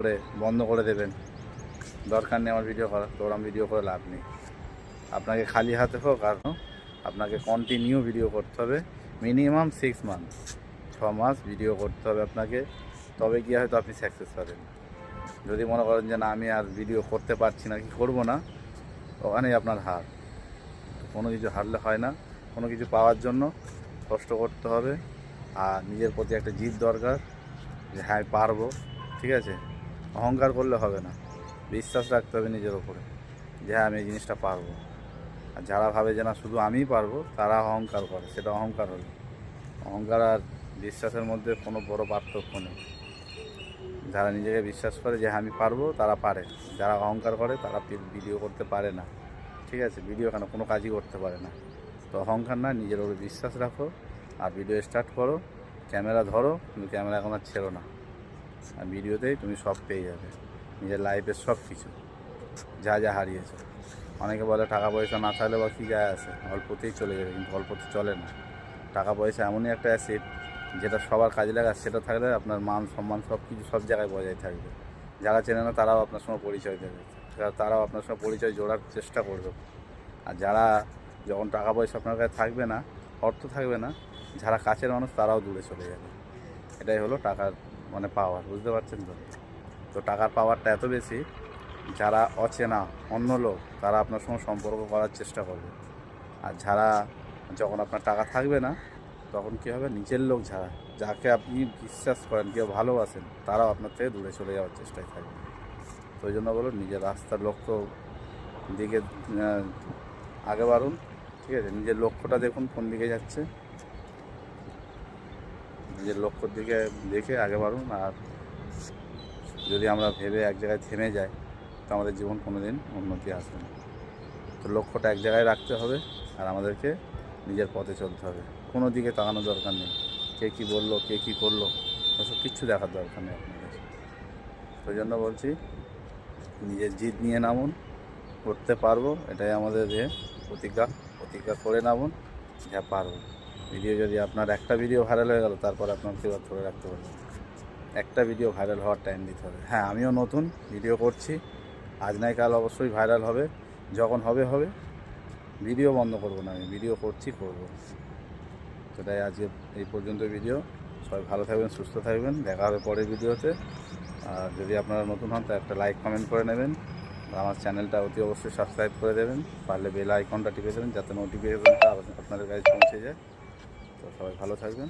করে বন্ধ করে দেবেন। দরকার নেই আমার ভিডিও করা, তোর ভিডিও করে লাভ নেই। আপনাকে খালি হাতে হোক আর আপনাকে কন্টিনিউ ভিডিও করতে হবে, মিনিমাম 6 মান্থ, 6 মাস ভিডিও করতে হবে আপনাকে, তবে গিয়ে হয়তো আপনি সাকসেস পাবেন। যদি মনে করেন যে না আমি আর ভিডিও করতে পারছি না, কি করব না, ওখানেই আপনার হার। কোনো কিছু হারলে হয় না, কোনো কিছু পাওয়ার জন্য কষ্ট করতে হবে, আর নিজের প্রতি একটা জিদ দরকার যে হ্যাঁ আমি পারবো। ঠিক আছে, অহংকার করলে হবে না, বিশ্বাস রাখতে হবে নিজের ওপরে যে হ্যাঁ আমি এই জিনিসটা পারবো। আর যারা ভাবে যে না শুধু আমিই পারবো, তারা অহংকার করে, সেটা অহংকার হলো। অহংকার আর বিশ্বাসের মধ্যে কোনো বড় পার্থক্য নেই। যারা নিজেকে বিশ্বাস করে যে হ্যাঁ আমি পারবো, তারা পারে। যারা অহংকার করে তারা ভিডিও করতে পারে না। ঠিক আছে, ভিডিও কেন, কোনো কাজই করতে পারে না। তো অহংকার না, নিজের ওপরে বিশ্বাস রাখো আর ভিডিও স্টার্ট করো। ক্যামেরা ধরো, কিন্তু ক্যামেরা এখন আর ছেড়ো না। আর ভিডিওতেই তুমি সব পেয়ে যাবে, নিজের লাইফের সব কিছু যা যা হারিয়েছো। অনেকে বলে টাকা পয়সা না থাকলে বা কী যায় আসে, অল্পতেই চলে যাবে, কিন্তু অল্পতে চলে না। টাকা পয়সা এমনই একটা অ্যাসেট যেটা সবার কাজে লাগে, সেটা থাকলে আপনার মান সম্মান সব কিছু সব জায়গায় বজায় থাকবে। যারা চেনে না তারাও আপনার সঙ্গে পরিচয় দেবে, তারাও আপনার সঙ্গে পরিচয় জোড়ার চেষ্টা করবে। আর যারা, যখন টাকা পয়সা আপনার কাছে থাকবে না, অর্থ থাকবে না, যারা কাছের মানুষ তারাও দূরে চলে যাবে। এটাই হলো টাকার মানে পাওয়ার, বুঝতে পারছেন তো? তো টাকার পাওয়ারটা এত বেশি, যারা অচেনা অন্য লোক তারা আপনার সঙ্গে সম্পর্ক করার চেষ্টা করবে। আর যারা, যখন আপনার টাকা থাকবে না, তখন কী হবে, নিজের লোক যারা, যাকে আপনি বিশ্বাস করেন, কেউ ভালোবাসেন, তারাও আপনার থেকে দূরে চলে যাওয়ার চেষ্টায় থাকবে। তো ওই জন্য বলো, নিজের রাস্তার লক্ষ্য দিকে আগে বাড়ুন। ঠিক আছে, নিজের লক্ষ্যটা দেখুন কোন দিকে যাচ্ছে, নিজের লক্ষ্যর দিকে দেখে আগে বাড়ুন। আর যদি আমরা ভেবে এক জায়গায় থেমে যাই, তো আমাদের জীবন কোনো দিন উন্নতি আসবে না। তো লক্ষ্যটা এক জায়গায় রাখতে হবে, আর আমাদেরকে নিজের পথে চলতে হবে। কোনো দিকে তাকানোর দরকার নেই, কে কী বললো, কে কী করলো, ওসব কিচ্ছু দেখার দরকার নেই আপনাদের। ওই জন্য বলছি, নিজের জিদ নিয়ে নামুন, করতে পারবো, এটাই আমাদের প্রতিজ্ঞা করে নামুন, যা পারবো। ভিডিও যদি আপনার একটা ভিডিও ভাইরাল হয়ে গেল, তারপর আপনার কেউ ধরে রাখতে পারবে। একটা ভিডিও ভাইরাল হওয়ার টাইম দিতে হবে। হ্যাঁ, আমিও নতুন ভিডিও করছি, আজ নাই কাল অবশ্যই ভাইরাল হবে। যখন হবে হবে, ভিডিও বন্ধ করব না, আমি ভিডিও করব। সেটাই আজকে এই পর্যন্ত ভিডিও। সবাই ভালো থাকবেন, সুস্থ থাকবেন, দেখা হবে পরের ভিডিওতে। আর যদি আপনারা নতুন হন, তা একটা লাইক কমেন্ট করে নেবেন, আর আমার চ্যানেলটা অতি অবশ্যই সাবস্ক্রাইব করে দেবেন, পারলে বেল আইকনটা টিপে দেবেন, যাতে নোটিফিকেশনটা আপনাদের কাছে পৌঁছে যায়। তো সবাই ভালো থাকবেন।